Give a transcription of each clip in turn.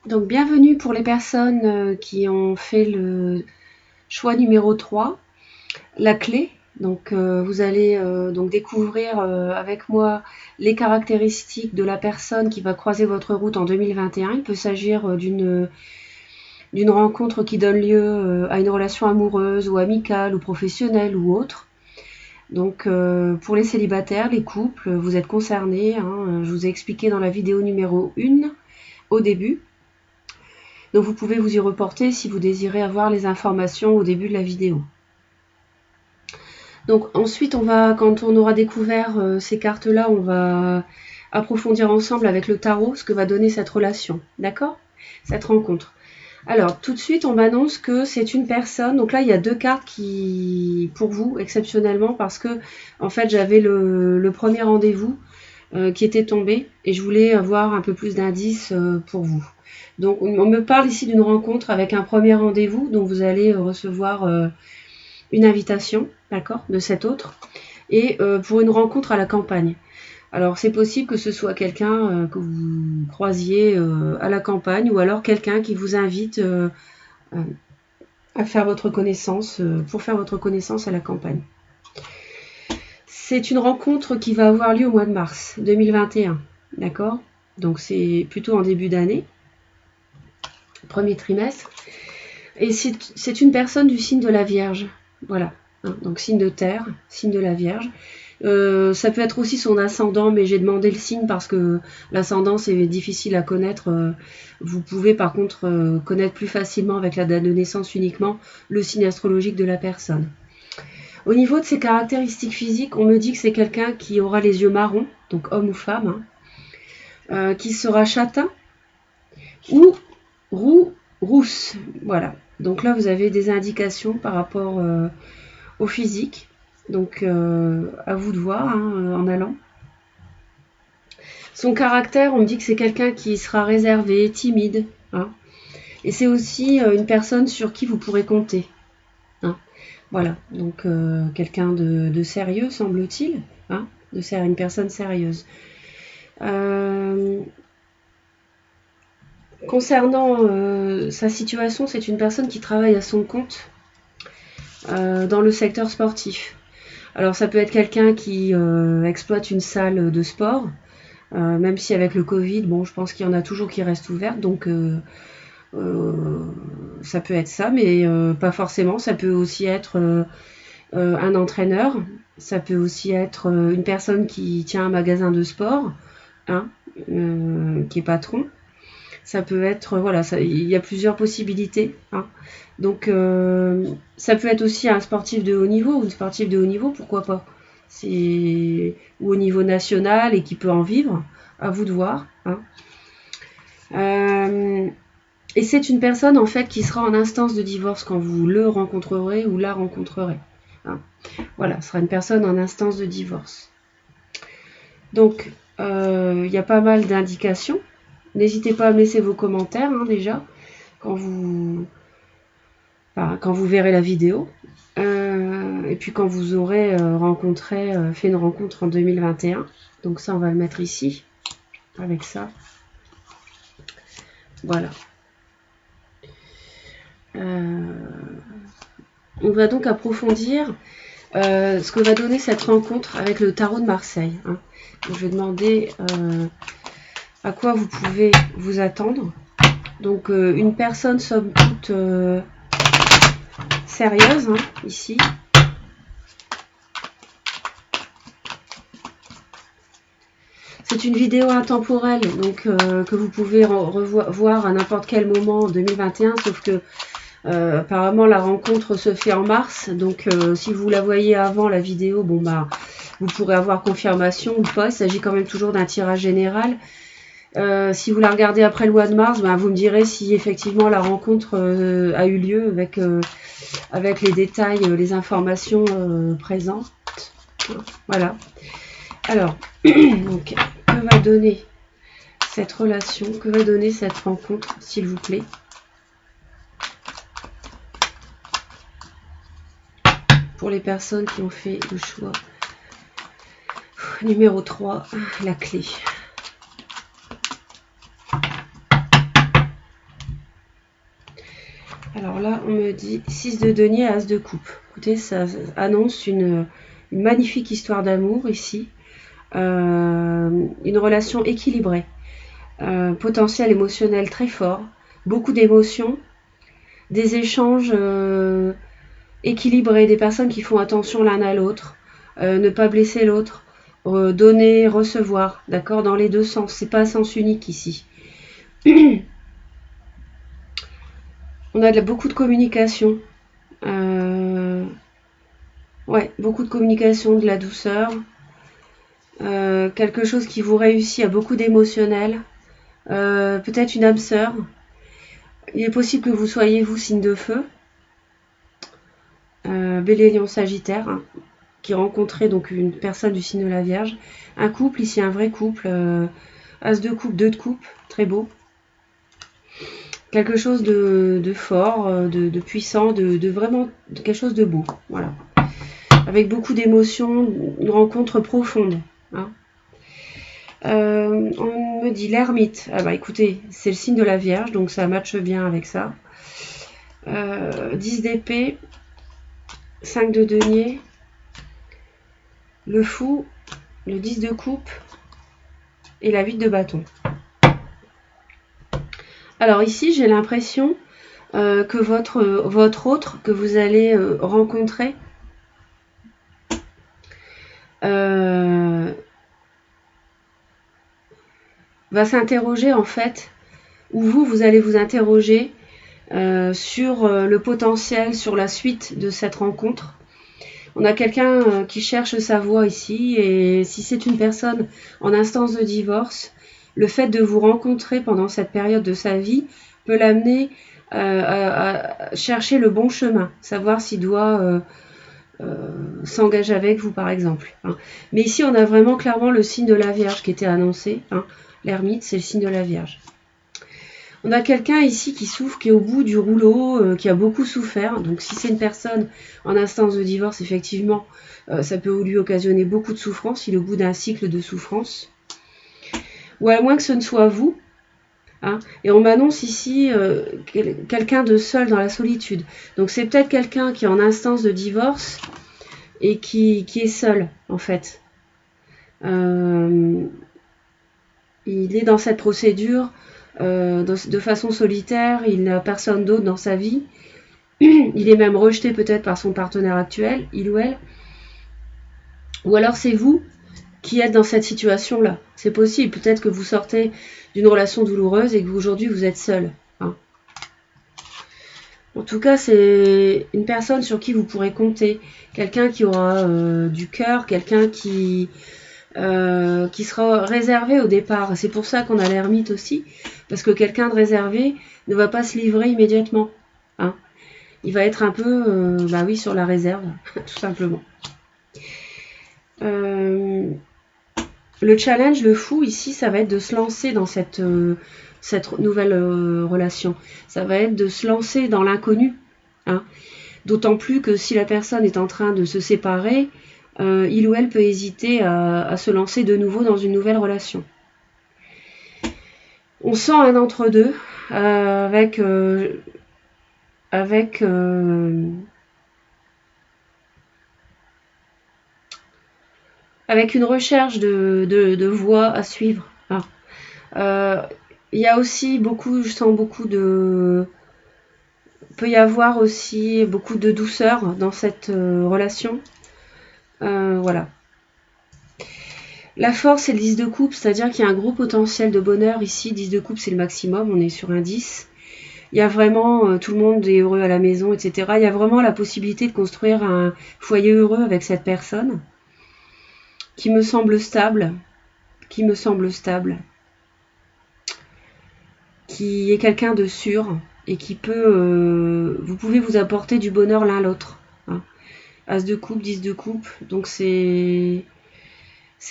Donc bienvenue pour les personnes qui ont fait le choix numéro 3, la clé. Donc vous allez donc découvrir avec moi les caractéristiques de la personne qui va croiser votre route en 2021. Il peut s'agir d'une rencontre qui donne lieu à une relation amoureuse ou amicale ou professionnelle ou autre. Donc pour les célibataires, les couples, vous êtes concernés. Je vous ai expliqué dans la vidéo numéro 1 au début. Donc vous pouvez vous y reporter si vous désirez avoir les informations au début de la vidéo. Donc ensuite, quand on aura découvert ces cartes-là, on va approfondir ensemble avec le tarot ce que va donner cette relation, d'accord? Cette rencontre. Alors tout de suite, on m'annonce que c'est une personne. Donc là, il y a 2 cartes qui, pour vous, exceptionnellement, parce que en fait, j'avais le premier rendez-vous qui était tombé et je voulais avoir un peu plus d'indices pour vous. Donc on me parle ici d'une rencontre avec un premier rendez-vous, dont vous allez recevoir une invitation, d'accord, de cet autre, et pour une rencontre à la campagne. Alors c'est possible que ce soit quelqu'un que vous croisiez à la campagne, ou alors quelqu'un qui vous invite à faire votre connaissance, pour faire votre connaissance à la campagne. C'est une rencontre qui va avoir lieu au mois de mars 2021, d'accord? Donc c'est plutôt en début d'année, premier trimestre. Et c'est une personne du signe de la Vierge, voilà. Donc signe de terre, signe de la Vierge. Ça peut être aussi son ascendant, mais j'ai demandé le signe parce que l'ascendant c'est difficile à connaître. Vous pouvez par contre connaître plus facilement avec la date de naissance uniquement le signe astrologique de la personne. Au niveau de ses caractéristiques physiques, on me dit que c'est quelqu'un qui aura les yeux marrons, donc homme ou femme, qui sera châtain ou rousse. Voilà. Donc là, vous avez des indications par rapport au physique. Donc à vous de voir en allant. Son caractère, on me dit que c'est quelqu'un qui sera réservé, timide. Et c'est aussi une personne sur qui vous pourrez compter. Voilà, donc quelqu'un de sérieux, semble-t-il. Une personne sérieuse. Concernant sa situation, c'est une personne qui travaille à son compte dans le secteur sportif. Alors ça peut être quelqu'un qui exploite une salle de sport, même si avec le Covid, bon, je pense qu'il y en a toujours qui restent ouvertes, donc ça peut être ça, mais pas forcément. Ça peut aussi être un entraîneur, ça peut aussi être une personne qui tient un magasin de sport, qui est patron. Ça peut être, voilà, il y a plusieurs possibilités. Donc, ça peut être aussi un sportif de haut niveau ou une sportive de haut niveau, pourquoi pas. Ou au niveau national et qui peut en vivre, à vous de voir. Et c'est une personne en fait qui sera en instance de divorce quand vous le rencontrerez ou la rencontrerez. Voilà, ce sera une personne en instance de divorce. Donc, il y a pas mal d'indications. N'hésitez pas à me laisser vos commentaires déjà quand vous verrez la vidéo. Et puis quand vous aurez fait une rencontre en 2021. Donc ça, on va le mettre ici, avec ça. Voilà. On va donc approfondir ce que va donner cette rencontre avec le tarot de Marseille. Donc, je vais demander à quoi vous pouvez vous attendre. Donc une personne somme toute sérieuse, ici. C'est une vidéo intemporelle, donc que vous pouvez revoir à n'importe quel moment en 2021, sauf que apparemment la rencontre se fait en mars, donc si vous la voyez avant la vidéo, bon bah vous pourrez avoir confirmation ou pas. Il s'agit quand même toujours d'un tirage général. Si vous la regardez après le mois de mars, vous me direz si effectivement la rencontre a eu lieu avec les détails, les informations présentes. Voilà. Alors, donc, que va donner cette relation, que va donner cette rencontre, s'il vous plaît? Pour les personnes qui ont fait le choix numéro 3, la clé. Alors là, on me dit 6 de denier, as de coupe. Écoutez, ça annonce une magnifique histoire d'amour ici. Une relation équilibrée. Potentiel émotionnel très fort. Beaucoup d'émotions. Des échanges équilibrés. Des personnes qui font attention l'un à l'autre. Ne pas blesser l'autre. Donner, recevoir. D'accord, dans les deux sens. C'est pas un sens unique ici. On a beaucoup de communication. Ouais, beaucoup de communication, de la douceur. Quelque chose qui vous réussit à beaucoup d'émotionnel. Peut-être une âme sœur. Il est possible que vous soyez, vous, signe de feu. Bélier, Lion, Sagittaire. Hein, qui rencontrait donc une personne du signe de la Vierge. Un couple, ici un vrai couple. As de coupe, 2 de coupe. Très beau. Quelque chose de fort, de puissant, de vraiment quelque chose de beau. Voilà. Avec beaucoup d'émotions, une rencontre profonde. Hein. On me dit l'ermite. Ah bah écoutez, c'est le signe de la Vierge, donc ça matche bien avec ça. 10 d'épée, 5 de denier, le fou, le 10 de coupe et la 8 de bâton. Alors ici, j'ai l'impression que votre autre que vous allez rencontrer va s'interroger en fait, ou vous allez vous interroger sur le potentiel, sur la suite de cette rencontre. On a quelqu'un qui cherche sa voie ici, et si c'est une personne en instance de divorce, le fait de vous rencontrer pendant cette période de sa vie peut l'amener à chercher le bon chemin, savoir s'il doit s'engager avec vous par exemple. Hein. Mais ici on a vraiment clairement le signe de la Vierge qui était annoncé. Hein. L'ermite, c'est le signe de la Vierge. On a quelqu'un ici qui souffre, qui est au bout du rouleau, qui a beaucoup souffert. Donc si c'est une personne en instance de divorce, effectivement, ça peut lui occasionner beaucoup de souffrance. Il est au bout d'un cycle de souffrance. Ou à moins que ce ne soit vous. Hein. Et on m'annonce ici quelqu'un de seul dans la solitude. Donc c'est peut-être quelqu'un qui est en instance de divorce et qui est seul, en fait. Il est dans cette procédure de façon solitaire, il n'a personne d'autre dans sa vie. Il est même rejeté peut-être par son partenaire actuel, il ou elle. Ou alors c'est vous qui êtes dans cette situation-là. C'est possible, peut-être que vous sortez d'une relation douloureuse et que aujourd'hui vous êtes seul. Hein. En tout cas, c'est une personne sur qui vous pourrez compter. Quelqu'un qui aura du cœur, quelqu'un qui sera réservé au départ. C'est pour ça qu'on a l'ermite aussi, parce que quelqu'un de réservé ne va pas se livrer immédiatement. Hein. Il va être un peu, bah oui, sur la réserve, tout simplement. Le challenge, le fou, ici, ça va être de se lancer dans cette nouvelle relation. Ça va être de se lancer dans l'inconnu. Hein. D'autant plus que si la personne est en train de se séparer, il ou elle peut hésiter à se lancer de nouveau dans une nouvelle relation. On sent un entre-deux avec une recherche de voie à suivre. Ah. Il y a aussi beaucoup, je sens beaucoup de... peut y avoir aussi beaucoup de douceur dans cette relation. Voilà. La force, c'est le 10 de coupe, c'est-à-dire qu'il y a un gros potentiel de bonheur ici. 10 de coupe, c'est le maximum, on est sur un 10. Il y a vraiment, tout le monde est heureux à la maison, etc. Il y a vraiment la possibilité de construire un foyer heureux avec cette personne qui me semble stable, qui est quelqu'un de sûr et qui peut, vous pouvez vous apporter du bonheur l'un l'autre. Hein. As de coupe, 10 de coupe, donc c'est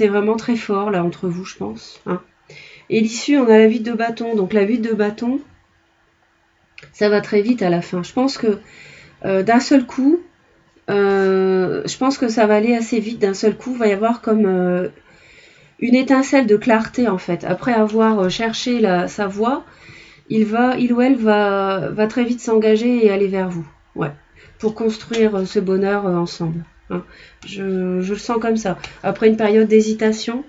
vraiment très fort là entre vous, je pense. Hein. Et l'issue, on a la 8 de bâton, donc la 8 de bâton, ça va très vite à la fin. Je pense que d'un seul coup, je pense que ça va aller assez vite d'un seul coup. Il va y avoir comme une étincelle de clarté en fait. Après avoir cherché sa voie, il ou elle va très vite s'engager et aller vers vous. Ouais, pour construire ce bonheur ensemble. Hein. Je le sens comme ça. Après une période d'hésitation,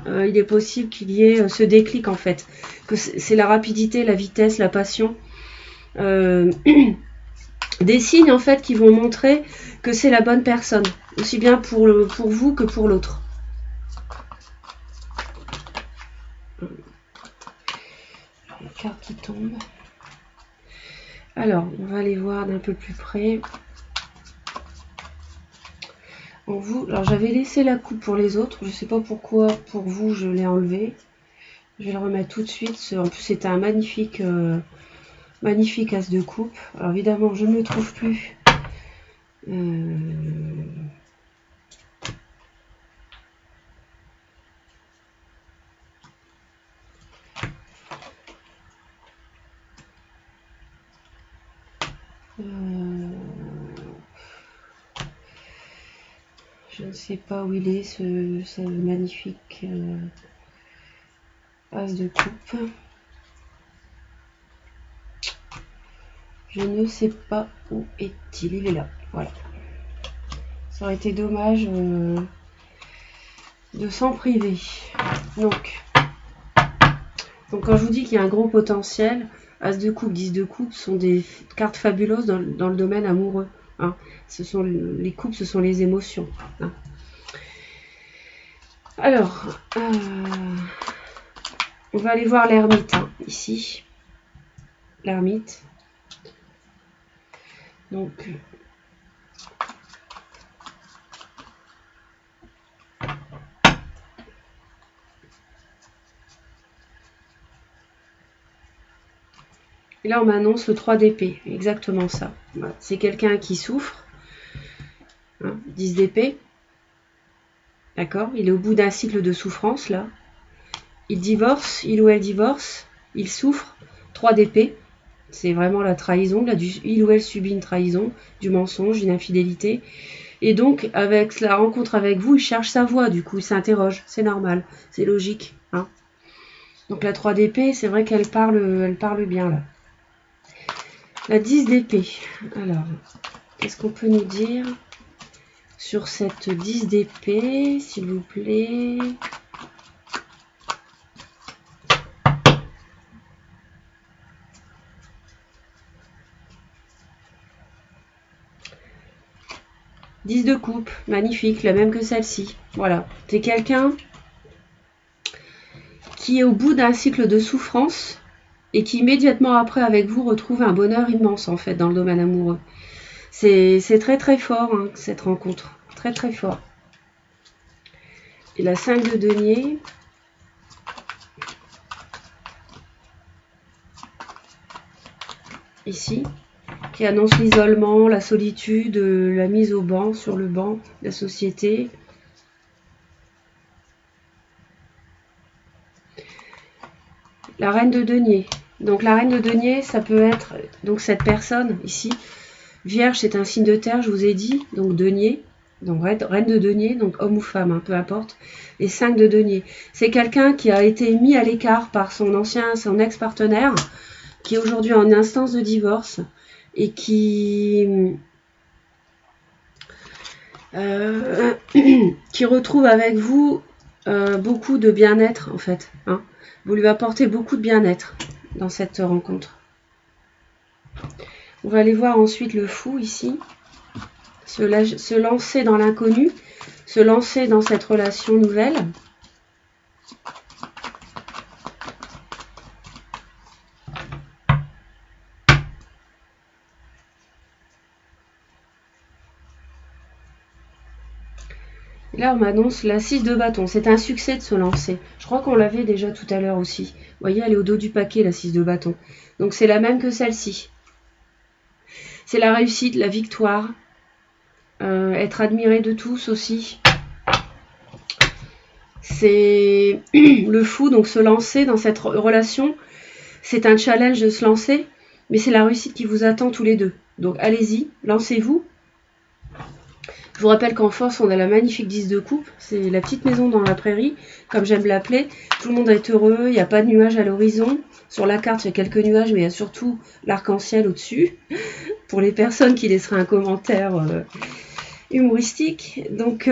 il est possible qu'il y ait ce déclic en fait. Que c'est la rapidité, la vitesse, la passion. Des signes en fait qui vont montrer que c'est la bonne personne. Aussi bien pour vous que pour l'autre. La carte qui tombe. Alors, on va aller voir d'un peu plus près. En vous, alors j'avais laissé la coupe pour les autres, je ne sais pas pourquoi pour vous je l'ai enlevé. Je vais le remettre tout de suite. En plus c'était un magnifique, magnifique as de coupe. Alors évidemment je ne le trouve plus. Je ne sais pas où il est ce magnifique as de coupe. Je ne sais pas où est-il. Il est là. Voilà. Ça aurait été dommage de s'en priver. Donc quand je vous dis qu'il y a un gros potentiel, as de coupe, 10 de coupe sont des cartes fabuleuses dans le domaine amoureux. Hein. Les coupes, ce sont les émotions. Hein. Alors, on va aller voir l'ermite, hein, ici. L'ermite. Donc, et là, on m'annonce le 3 d'épée. Exactement ça. Voilà. C'est quelqu'un qui souffre. Hein, 10 d'épée. D'accord? Il est au bout d'un cycle de souffrance, là. Il divorce, il ou elle divorce. Il souffre. 3 d'épée. C'est vraiment la trahison. Là, il ou elle subit une trahison, du mensonge, d'une infidélité. Et donc, avec la rencontre avec vous, il cherche sa voie, du coup. Il s'interroge. C'est normal. C'est logique. Hein. Donc, la 3 d'épée, c'est vrai qu'elle parle bien, là. La 10 d'épée. Alors, qu'est-ce qu'on peut nous dire sur cette 10 d'épée, s'il vous plaît? « 10 de coupe, magnifique, la même que celle-ci. Voilà, c'est quelqu'un qui est au bout d'un cycle de souffrance et qui immédiatement après avec vous retrouve un bonheur immense en fait dans le domaine amoureux. C'est très très fort hein, cette rencontre, très très fort. Et la 5 de denier. Ici, qui annonce l'isolement, la solitude, la mise au banc, sur le banc de la société. La reine de denier. Donc la reine de denier, ça peut être donc cette personne ici. Vierge, c'est un signe de terre, je vous ai dit. Donc denier, donc reine de denier, donc homme ou femme, hein, peu importe. Et 5 de denier. C'est quelqu'un qui a été mis à l'écart par son ex-partenaire, qui est aujourd'hui en instance de divorce et qui retrouve avec vous beaucoup de bien-être en fait. Hein. Vous lui apportez beaucoup de bien-être dans cette rencontre. On va aller voir ensuite le fou ici. Se lancer dans l'inconnu, se lancer dans cette relation nouvelle. Et là, on m'annonce la 6 de bâton. C'est un succès de se lancer. Je crois qu'on l'avait déjà tout à l'heure aussi. Vous voyez, elle est au dos du paquet, la 6 de bâton. Donc, c'est la même que celle-ci. C'est la réussite, la victoire. Être admiré de tous aussi. C'est le fou, donc se lancer dans cette relation. C'est un challenge de se lancer, mais c'est la réussite qui vous attend tous les deux. Donc, allez-y, lancez-vous. Je vous rappelle qu'en force, on a la magnifique 10 de coupe. C'est la petite maison dans la prairie, comme j'aime l'appeler. Tout le monde est heureux, il n'y a pas de nuages à l'horizon. Sur la carte, il y a quelques nuages, mais il y a surtout l'arc-en-ciel au-dessus. Pour les personnes qui laisseraient un commentaire humoristique. Donc,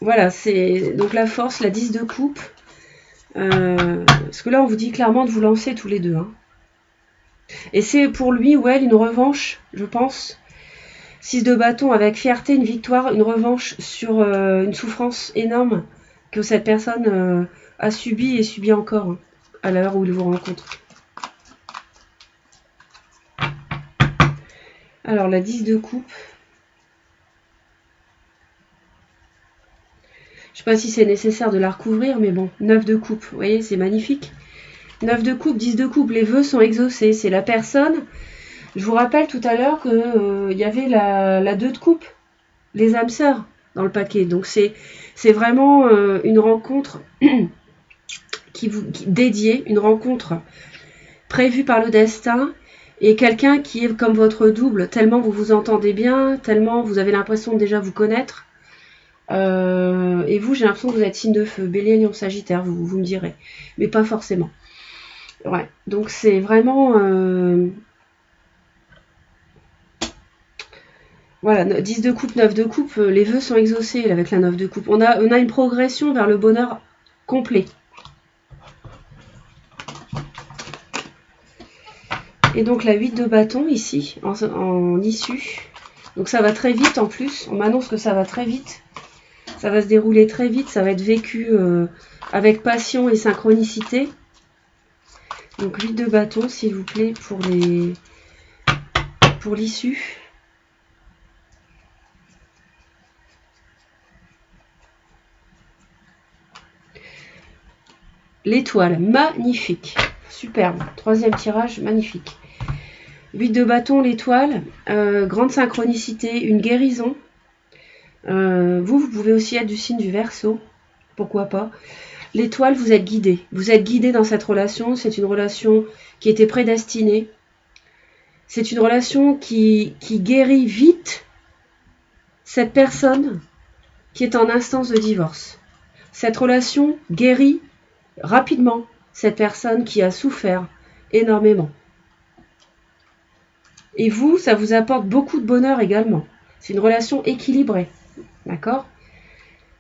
voilà, c'est donc la force, la 10 de coupe. Parce que là, on vous dit clairement de vous lancer tous les deux. Hein. Et c'est pour lui ou elle une revanche, je pense. 6 de bâton avec fierté, une victoire, une revanche sur une souffrance énorme que cette personne a subie et subit encore hein, à l'heure où il vous rencontre. Alors la 10 de coupe. Je sais pas si c'est nécessaire de la recouvrir, mais bon, 9 de coupe, vous voyez, c'est magnifique. 9 de coupe, 10 de coupe, les vœux sont exaucés. C'est la personne. Je vous rappelle tout à l'heure qu'il y avait la 2 de coupe, les âmes sœurs dans le paquet. Donc c'est vraiment une rencontre qui dédiée, une rencontre prévue par le destin et quelqu'un qui est comme votre double, tellement vous vous entendez bien, tellement vous avez l'impression de déjà vous connaître. Et vous, j'ai l'impression que vous êtes signe de feu, Bélier, Lion, Sagittaire, vous me direz, mais pas forcément. Ouais, donc c'est vraiment... Voilà, 10 de coupe, 9 de coupe, les vœux sont exaucés avec la 9 de coupe. On a une progression vers le bonheur complet. Et donc la 8 de bâton ici, en issue. Donc ça va très vite en plus, on m'annonce que ça va très vite. Ça va se dérouler très vite, ça va être vécu avec passion et synchronicité. Donc 8 de bâton s'il vous plaît pour l'issue. L'étoile, magnifique, superbe, troisième tirage, magnifique. 8 de bâton, l'étoile, grande synchronicité, une guérison. Vous pouvez aussi être du signe du Verseau, pourquoi pas. L'étoile, vous êtes guidé dans cette relation, c'est une relation qui était prédestinée. C'est une relation qui guérit vite cette personne qui est en instance de divorce. Cette relation guérit rapidement cette personne qui a souffert énormément. Et vous, ça vous apporte beaucoup de bonheur également. C'est une relation équilibrée. D'accord ?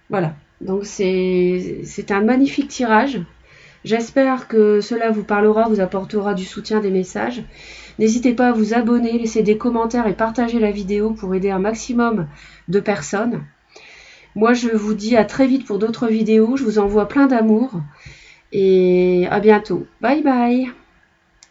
Voilà. Donc c'est un magnifique tirage. J'espère que cela vous parlera, vous apportera du soutien, des messages. N'hésitez pas à vous abonner, laisser des commentaires et partager la vidéo pour aider un maximum de personnes. Moi, je vous dis à très vite pour d'autres vidéos. Je vous envoie plein d'amour. Et à bientôt. Bye bye.